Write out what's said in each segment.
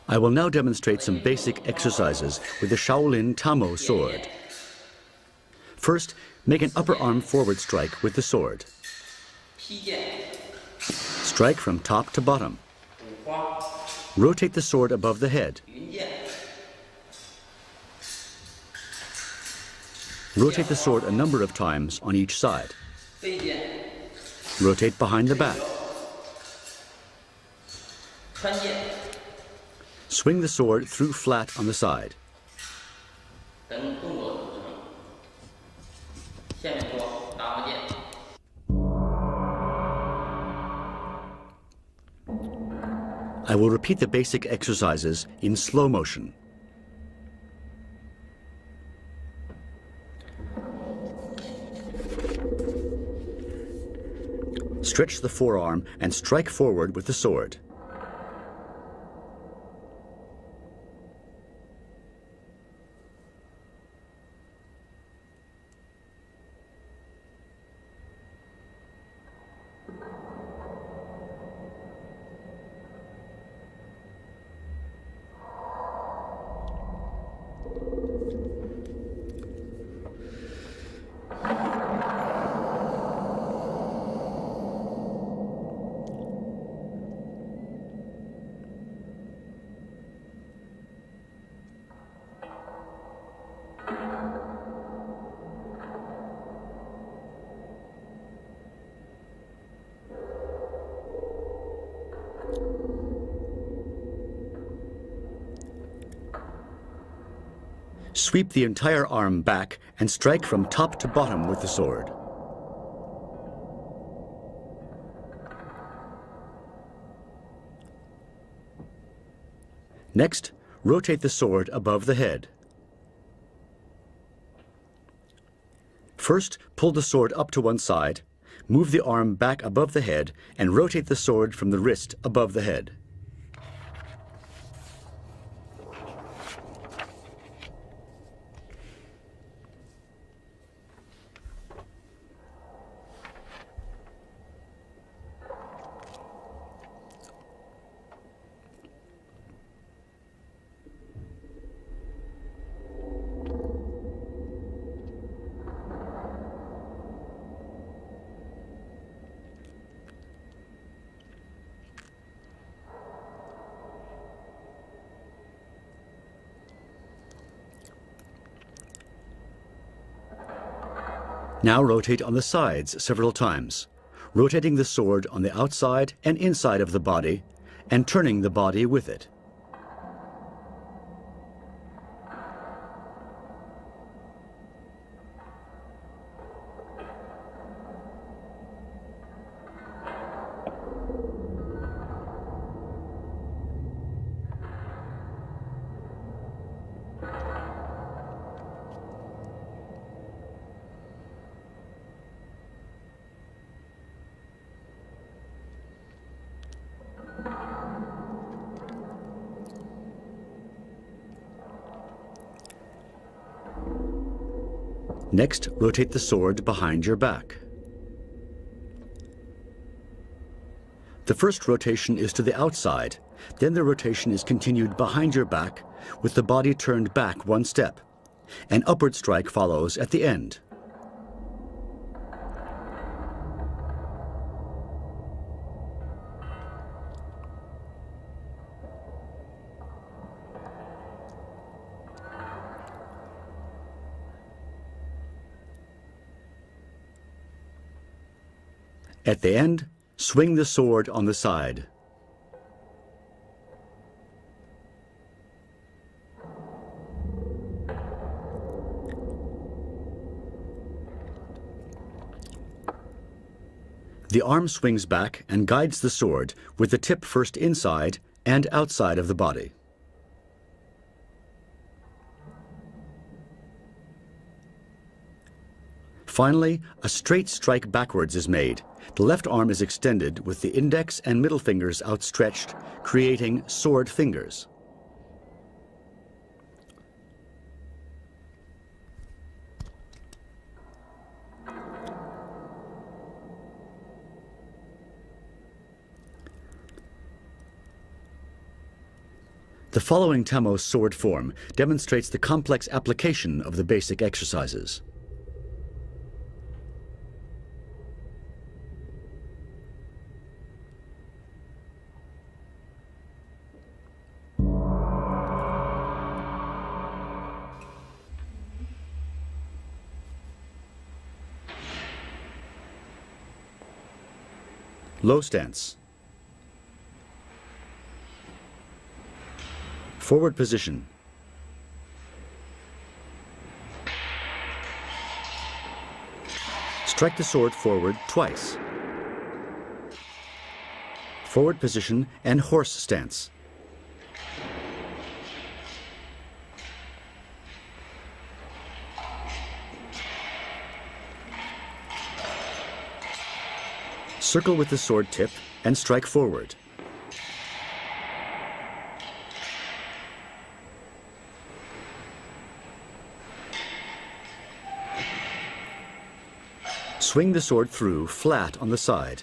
I will now demonstrate some basic exercises with the Shaolin Tamo sword. First, make an upper arm forward strike with the sword. Strike from top to bottom. Rotate the sword above the head. Rotate the sword a number of times on each side. Rotate behind the back. Swing the sword through flat on the side. I will repeat the basic exercises in slow motion. Stretch the forearm and strike forward with the sword. Sweep the entire arm back and strike from top to bottom with the sword. Next, rotate the sword above the head. First, pull the sword up to one side, move the arm back above the head, and rotate the sword from the wrist above the head. Now rotate on the sides several times, rotating the sword on the outside and inside of the body, and turning the body with it. Next, rotate the sword behind your back. The first rotation is to the outside, then the rotation is continued behind your back with the body turned back one step. An upward strike follows at the end. At the end, swing the sword on the side. The arm swings back and guides the sword with the tip first inside and outside of the body. Finally, a straight strike backwards is made. The left arm is extended with the index and middle fingers outstretched, creating sword fingers. The following Tamo sword form demonstrates the complex application of the basic exercises. Low stance. Forward position. Strike the sword forward twice. Forward position and horse stance. Circle with the sword tip and strike forward. Swing the sword through flat on the side.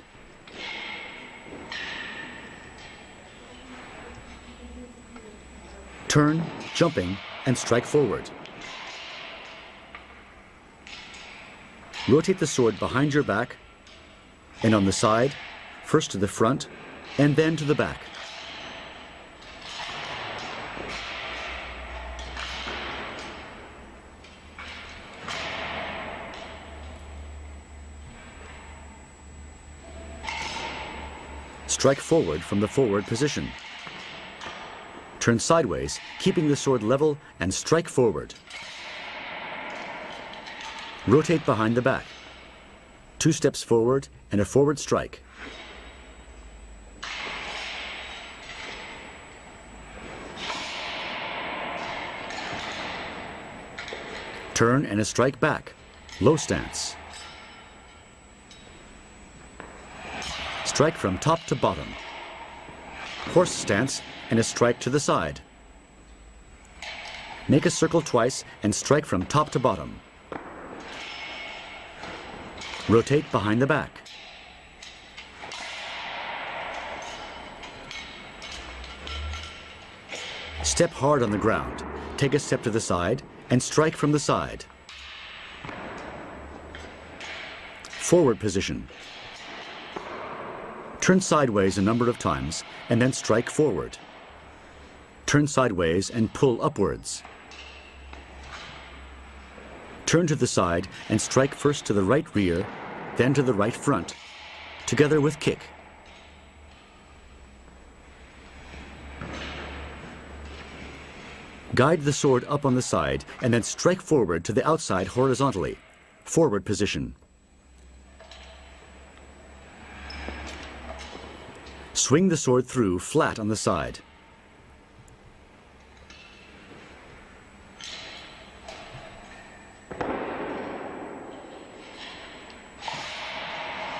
Turn, jumping, and strike forward. Rotate the sword behind your back and on the side, first to the front and then to the back. Strike forward from the forward position. Turn sideways, keeping the sword level, and strike forward. Rotate behind the back. 2 steps forward and a forward strike. Turn and a strike back. Low stance. Strike from top to bottom. Horse stance and a strike to the side. Make a circle twice and strike from top to bottom. Rotate behind the back. Step hard on the ground. Take a step to the side and strike from the side. Forward position. Turn sideways a number of times and then strike forward. Turn sideways and pull upwards. Turn to the side and strike first to the right rear, then to the right front, together with kick. Guide the sword up on the side and then strike forward to the outside horizontally. Forward position. Swing the sword through flat on the side.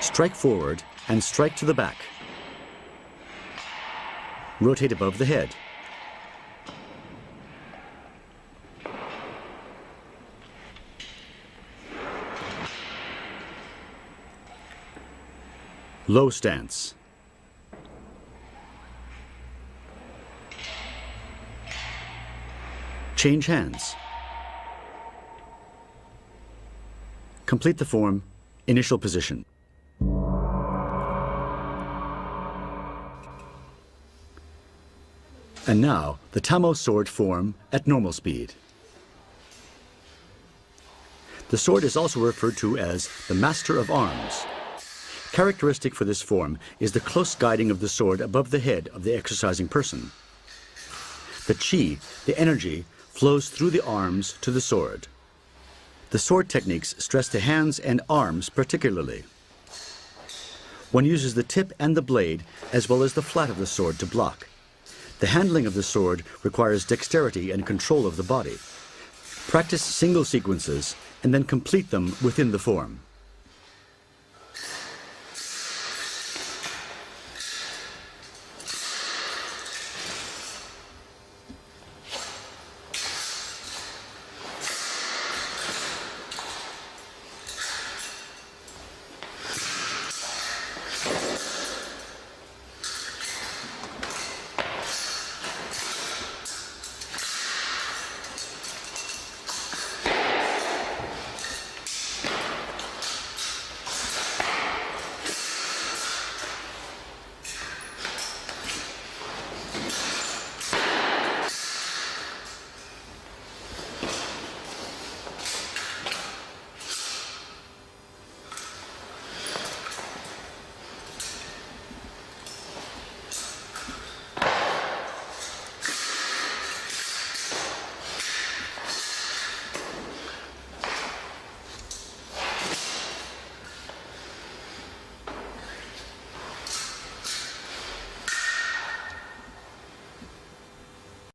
Strike forward and strike to the back. Rotate above the head. Low stance. Change hands. Complete the form, initial position. And now, the Tamo sword form at normal speed. The sword is also referred to as the Master of Arms. Characteristic for this form is the close guiding of the sword above the head of the exercising person. The chi, the energy, flows through the arms to the sword. The sword techniques stress the hands and arms particularly. One uses the tip and the blade as well as the flat of the sword to block. The handling of the sword requires dexterity and control of the body. Practice single sequences and then complete them within the form.